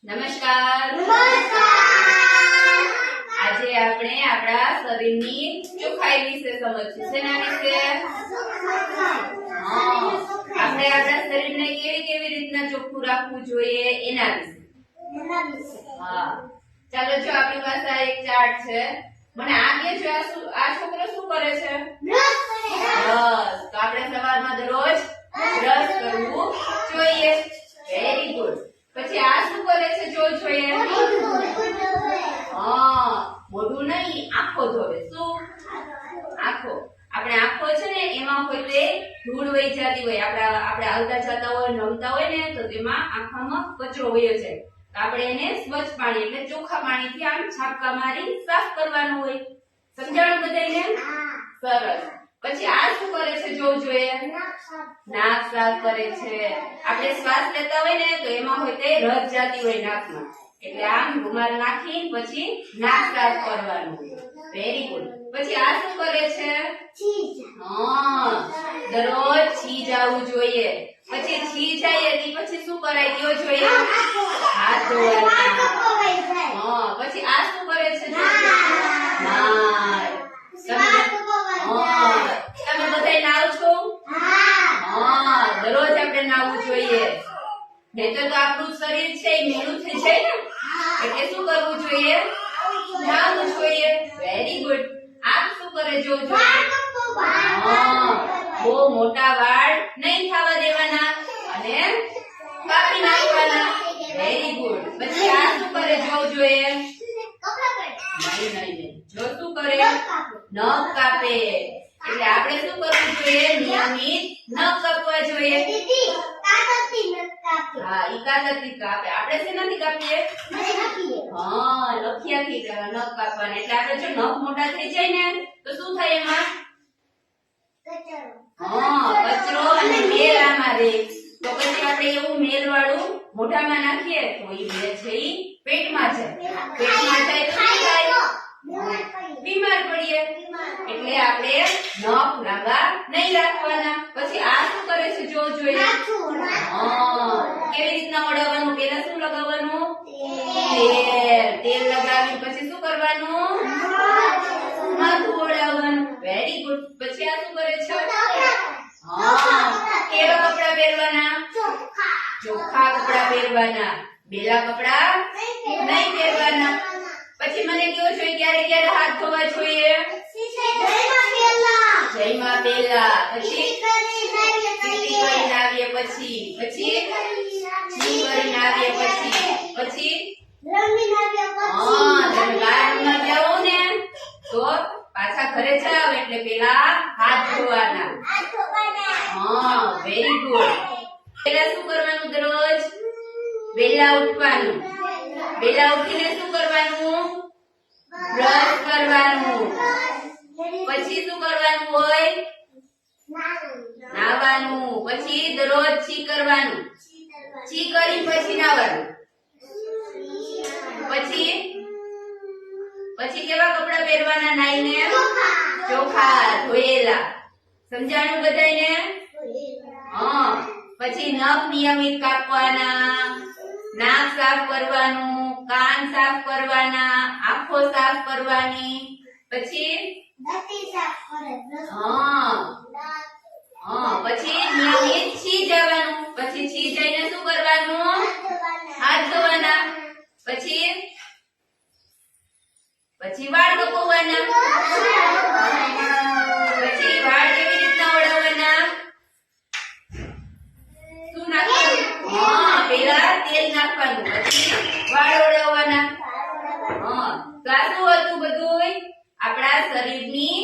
નમસ્કાર. આજે આપણે આપણા શરીરની ચોખ્ખાઈ વિશે સમજીશું. શેના વિશે? આપણે આપણા શરીરને કેવી રીતના ચોખ્ખું રાખવું જોઈએ એના વિશે. ચાલો, જો આપણી પાસે આ એક ચાર્ટ છે. મને આગે જો આ છોકરો શું કરે છે? બસ. તો આપણે સવારમાં દરરોજ બ્રશ કરવું જોઈએ. Very good. પછી આ શું કરે છે? જોઈએ મોઢું નહીં, આંખો ધોવે. શું? આંખો. આપણે આંખો છે ને એમાં હોય તે ધૂળ વહી જતી હોય. આપણે આવતા જતા હોય, નમતા હોય ને તો તેમાં આંખમાં કચરો વહ્યો છે. તો આપણે એને સ્વચ્છ પાણી એટલે ચોખ્ખા પાણીથી આમ છાપકા મારી સાફ કરવાનું હોય. સમજાણું બધાને? સરસ. પછી આ શું કરે છે? જોઈએ નાક સાફ કરે છે. આપણે શ્વાસ લેતા હોય ને તો એમાં હોય તે રસ જાતી હોય નાકમાં, એટલે આમ રૂમાલ નાખી પછી નાક સાફ કરવાનું. Very good. પછી આ શું કરે છે? દરરોજ છી જવું જોઈએ. પછી છી જાય પછી શું કરાય? જોઈએ હાથ ધોવાના. પછી આ શું કરે છે? તમે બધા નાવ છો? દરરોજ આપણે નાવું જોઈએ. નહીતર તો આપણું શરીર છે એ મેલું થઈ જાય ને, એટલે શું કરવું જોઈએ? નાવું જોઈએ. Very good. આપ શું કરે? જોઈએ બહુ મોટા વાળ નહીં થવા દેવાના અને કાપી નાખવાના. Very good. પછી આ શું કરે? જોઈએ નહીં. જો શું કરે? નખ કાપે. એટલે આપણે શું કરવું જોઈએ? નિયમિત નખ કાપવા જોઈએ. કાતરથી કાપે. આપણે શેનાથી કાપીએ? લખિયાથી નખ કાપવાના. એટલે આપણે જો નખ મોટા થઈ જાય ને તો શું થાય? એમાં કચરો અને મેલ આમાં રહે. તો પછી આપણે એવું મેલ વાળું મોઢામાં નાખીએ તો એ મેલ છે એ પેટમાં જાય. પેટમાં જાય તો શું થાય? બીમાર પડીએ. એટલે આપણે નખ લાંબા નહીં રાખવાના. પછી આ શું કરે છે? જોઈએ કેવી રીતના ઓળાવવાનું? પહેલા શું લગાવવાનું? તેલ લગાવી પછી શું કરવાનું? માથું ઓળાવવાનું. Very good. પછી આ શું કરે છે? કેવા કપડા પહેરવાના? ચોખ્ખા કપડા પહેરવાના. બેલા કપડા નહીં પહેરવાના. પછી મને કેવો જોઈએ? ક્યારે હાથ ધોવા જોઈએ? જયમાં પહેલા. પછી કરીને આવીએ પછી છી કરીને આવીએ પછી તમે બહાર રમવા જાઓ ને તો પાછા ઘરે જાવ એટલે પેલા હાથ ધોવાના. Very good. પેલા શું કરવાનું? દરરોજ વહેલા ઉઠવાનું. વહેલા ઉઠીને શું કરવાનું? બ્રશ કરવાનું. પછી શું કરવાનું હોય? નાવાનું. પછી દરરોજ છી કરવાનું. છી કરી પછી નાવાનું. પછી કેવા કપડા પહેરવાના? નાઈને ચોખ્ખા ધોયેલા. સમજાણું બધાને? પછી નખ નિયમિત કાપવાના. નાક સાફ કરવાનું. કાન સાફ કરવાના. આંખો સાફ કરવાની. પછી પછી નિયમિત છી જવાનું. પછી છી જઈને શું કરવાનું? હાથ ધોવાના. પછી વાળ કપાવવાના. પછી વાળ કેવી રીતના ઓળાવવાના? શું નાખવાનું? પહેલા તેલ નાખવાનું. પછી વાળ ઓળાવવાના. તો આ શું હતું બધું? આપણા શરીરની